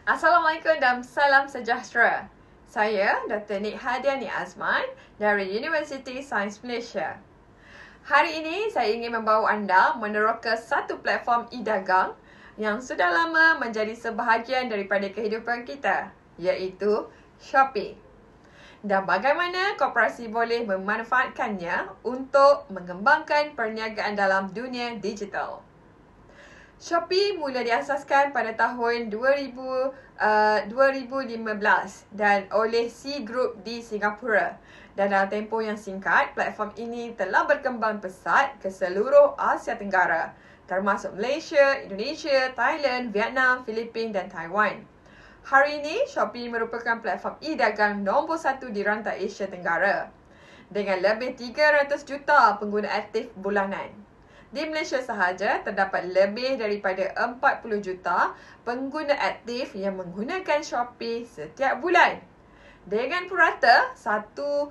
Assalamualaikum dan salam sejahtera. Saya Dr. Nik Hadiani Azman dari Universiti Sains Malaysia. Hari ini saya ingin membawa anda meneroka satu platform e-dagang yang sudah lama menjadi sebahagian daripada kehidupan kita, iaitu Shopee. Dan bagaimana koperasi boleh memanfaatkannya untuk mengembangkan perniagaan dalam dunia digital. Shopee mula diasaskan pada tahun 2015 dan oleh C Group di Singapura. Dan dalam tempoh yang singkat, platform ini telah berkembang pesat ke seluruh Asia Tenggara, termasuk Malaysia, Indonesia, Thailand, Vietnam, Filipina dan Taiwan. Hari ini, Shopee merupakan platform e-dagang nombor 1 di rantai Asia Tenggara dengan lebih 300 juta pengguna aktif bulanan. Di Malaysia sahaja, terdapat lebih daripada 40 juta pengguna aktif yang menggunakan Shopee setiap bulan. Dengan purata 1.5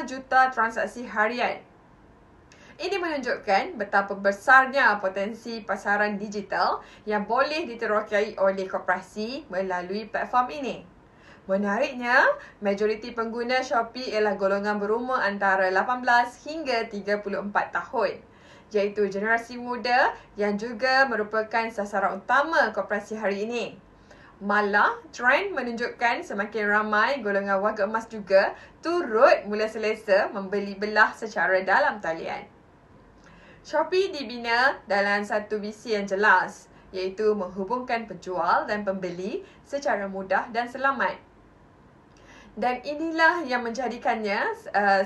juta transaksi harian. Ini menunjukkan betapa besarnya potensi pasaran digital yang boleh diterokai oleh koperasi melalui platform ini. Menariknya, majoriti pengguna Shopee ialah golongan berumur antara 18 hingga 34 tahun, iaitu generasi muda yang juga merupakan sasaran utama koperasi hari ini. Malah, trend menunjukkan semakin ramai golongan warga emas juga turut mula selesa membeli belah secara dalam talian. Shopee dibina dalam satu visi yang jelas, iaitu menghubungkan penjual dan pembeli secara mudah dan selamat. Dan inilah yang menjadikannya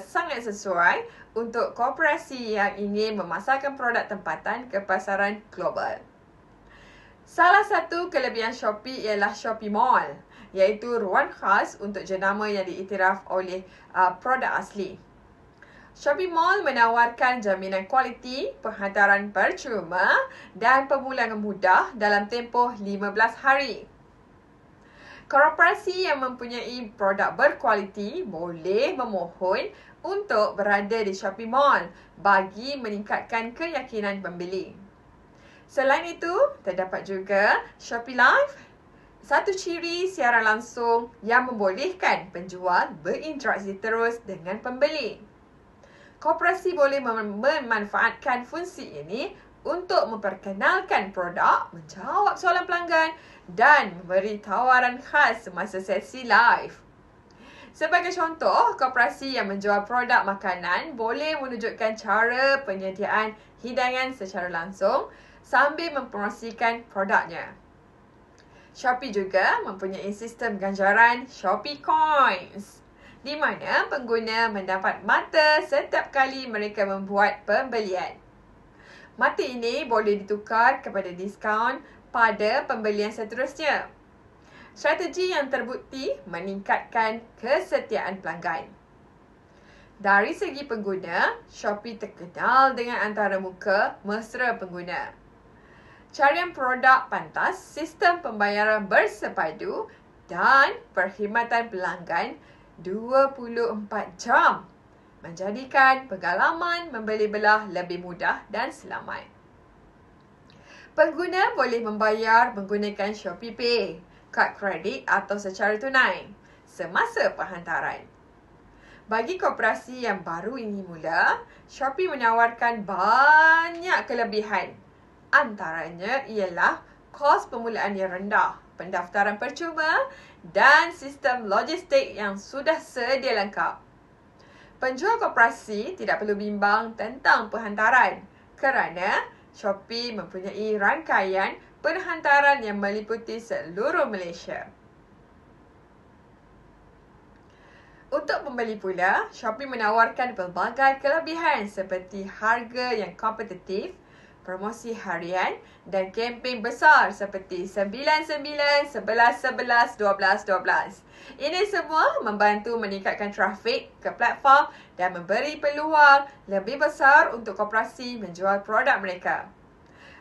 sangat sesuai untuk koperasi yang ingin memasarkan produk tempatan ke pasaran global. Salah satu kelebihan Shopee ialah Shopee Mall, iaitu ruang khas untuk jenama yang diiktiraf oleh produk asli. Shopee Mall menawarkan jaminan kualiti, penghantaran percuma dan pemulangan mudah dalam tempoh 15 hari. Koperasi yang mempunyai produk berkualiti boleh memohon untuk berada di Shopee Mall bagi meningkatkan keyakinan pembeli. Selain itu, terdapat juga Shopee Live, satu ciri siaran langsung yang membolehkan penjual berinteraksi terus dengan pembeli. Koperasi boleh memanfaatkan fungsi ini untuk memperkenalkan produk, menjawab soalan pelanggan dan memberi tawaran khas semasa sesi live. Sebagai contoh, koperasi yang menjual produk makanan boleh menunjukkan cara penyediaan hidangan secara langsung sambil mempromosikan produknya. Shopee juga mempunyai sistem ganjaran Shopee Coins, di mana pengguna mendapat mata setiap kali mereka membuat pembelian. Mata ini boleh ditukar kepada diskaun pada pembelian seterusnya. Strategi yang terbukti meningkatkan kesetiaan pelanggan. Dari segi pengguna, Shopee terkenal dengan antarmuka mesra pengguna. Carian produk pantas, sistem pembayaran bersepadu dan perkhidmatan pelanggan 24 jam. Menjadikan pengalaman membeli belah lebih mudah dan selamat. Pengguna boleh membayar menggunakan Shopee Pay, kad kredit atau secara tunai semasa penghantaran. Bagi koperasi yang baru ini mula, Shopee menawarkan banyak kelebihan. Antaranya ialah kos permulaan yang rendah, pendaftaran percuma dan sistem logistik yang sudah sedia lengkap. Penjual koperasi tidak perlu bimbang tentang penghantaran kerana Shopee mempunyai rangkaian penghantaran yang meliputi seluruh Malaysia. Untuk pembeli pula, Shopee menawarkan pelbagai kelebihan seperti harga yang kompetitif, promosi harian dan kempen besar seperti 99, 11, 11, 12, 12. Ini semua membantu meningkatkan trafik ke platform dan memberi peluang lebih besar untuk koperasi menjual produk mereka.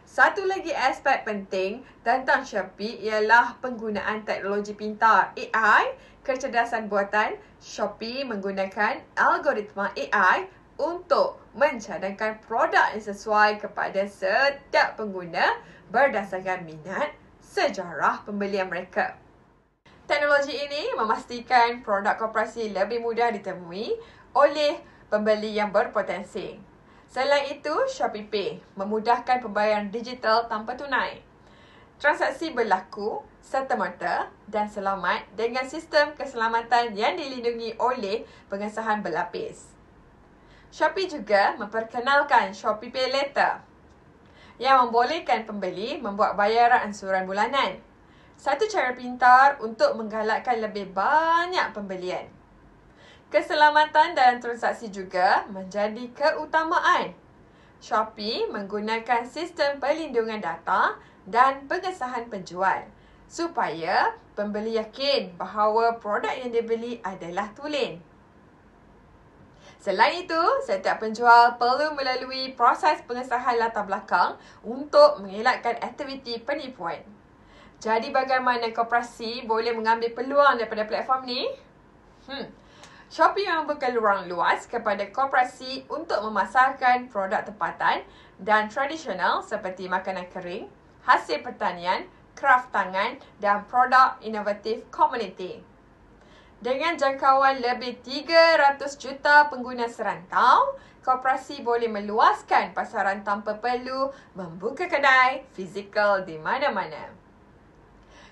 Satu lagi aspek penting tentang Shopee ialah penggunaan teknologi pintar AI, kecerdasan buatan. Shopee menggunakan algoritma AI untuk mencadangkan produk yang sesuai kepada setiap pengguna berdasarkan minat, sejarah pembelian mereka. Teknologi ini memastikan produk koperasi lebih mudah ditemui oleh pembeli yang berpotensi. Selain itu, Shopee Pay memudahkan pembayaran digital tanpa tunai. Transaksi berlaku serta-merta dan selamat dengan sistem keselamatan yang dilindungi oleh pengesahan berlapis. Shopee juga memperkenalkan Shopee Pay Later yang membolehkan pembeli membuat bayaran ansuran bulanan. Satu cara pintar untuk menggalakkan lebih banyak pembelian. Keselamatan dalam transaksi juga menjadi keutamaan. Shopee menggunakan sistem perlindungan data dan pengesahan penjual supaya pembeli yakin bahawa produk yang dibeli adalah tulen. Selain itu, setiap penjual perlu melalui proses pengesahan latar belakang untuk mengelakkan aktiviti penipuan. Jadi bagaimana koperasi boleh mengambil peluang daripada platform ni? Shopee membuka ruang luas kepada koperasi untuk memasarkan produk tempatan dan tradisional seperti makanan kering, hasil pertanian, kraf tangan dan produk inovatif komuniti. Dengan jangkauan lebih 300 juta pengguna serantau, koperasi boleh meluaskan pasaran tanpa perlu membuka kedai fizikal di mana-mana.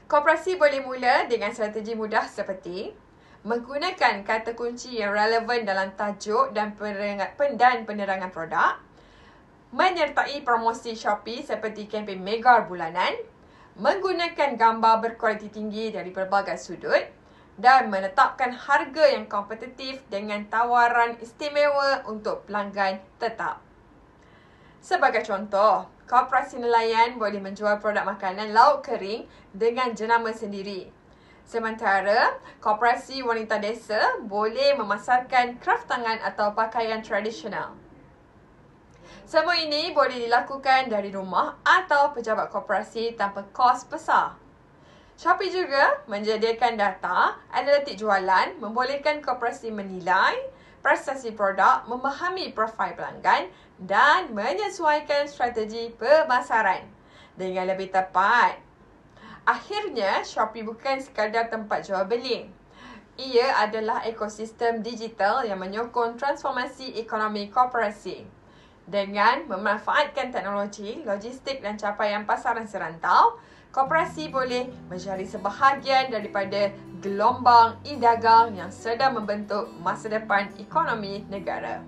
Koperasi boleh mula dengan strategi mudah seperti menggunakan kata kunci yang relevan dalam tajuk dan penerangan produk, menyertai promosi Shopee seperti kempen mega bulanan, menggunakan gambar berkualiti tinggi dari pelbagai sudut, dan menetapkan harga yang kompetitif dengan tawaran istimewa untuk pelanggan tetap. Sebagai contoh, koperasi nelayan boleh menjual produk makanan lauk kering dengan jenama sendiri. Sementara, koperasi wanita desa boleh memasarkan kraf tangan atau pakaian tradisional. Semua ini boleh dilakukan dari rumah atau pejabat koperasi tanpa kos besar. Shopee juga menyediakan data, analitik jualan, membolehkan koperasi menilai prestasi produk, memahami profil pelanggan dan menyesuaikan strategi pemasaran dengan lebih tepat. Akhirnya, Shopee bukan sekadar tempat jual beli. Ia adalah ekosistem digital yang menyokong transformasi ekonomi koperasi. Dengan memanfaatkan teknologi, logistik dan capaian pasaran serantau, koperasi boleh menjadi sebahagian daripada gelombang e-dagang yang sedang membentuk masa depan ekonomi negara.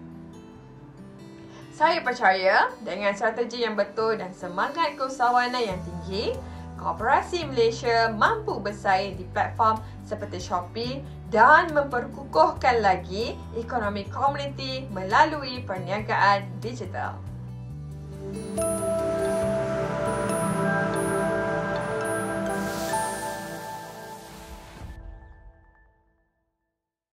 Saya percaya dengan strategi yang betul dan semangat keusahawanan yang tinggi, koperasi Malaysia mampu bersaing di platform seperti Shopee dan memperkukuhkan lagi ekonomi komuniti melalui perniagaan digital.